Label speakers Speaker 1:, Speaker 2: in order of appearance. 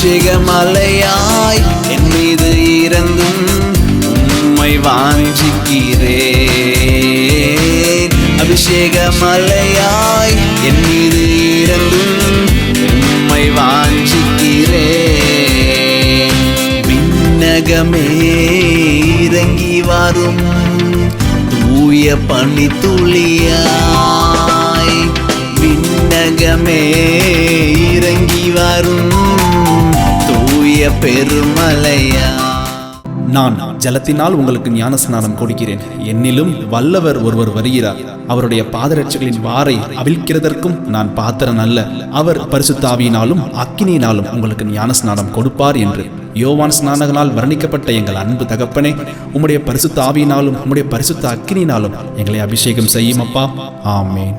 Speaker 1: அபிஷேகமலையாய் என் மீது இறந்தும் உம்மை வாஞ்சிக்கிறேன். அபிஷேகமலையாய் என் மீது இறந்தும் உம்மை வாஞ்சிக்கிறேன். விண்ணகமே இறங்கி வரும் தூய பனித்துளியாய், விண்ணகமே இறங்கி வரும் தூய பெருமலையா.
Speaker 2: நான் ஜலத்தினால் உங்களுக்கு ஞானஸ்நானம் கொடுக்கிறேன். என்னிலும் வல்லவர் ஒருவர் வருகிறார். அவருடைய பாதரட்சைகளின் வாரை அவிழ்க்கிறதற்கும் நான் பாத்திரன் அல்ல. அவர் பரிசுத்த ஆவியினாலும் அக்கினியினாலும் உங்களுக்கு ஞானஸ்நானம் கொடுப்பார் என்று யோவான் ஸ்நானகனால் வர்ணிக்கப்பட்ட எங்கள் அன்பு தகப்பனே, உம்முடைய பரிசுத்த ஆவியினாலும் உம்முடைய பரிசுத்த அக்கினியினாலும் எங்களை அபிஷேகம் செய்யும் அப்பா. ஆமேன்.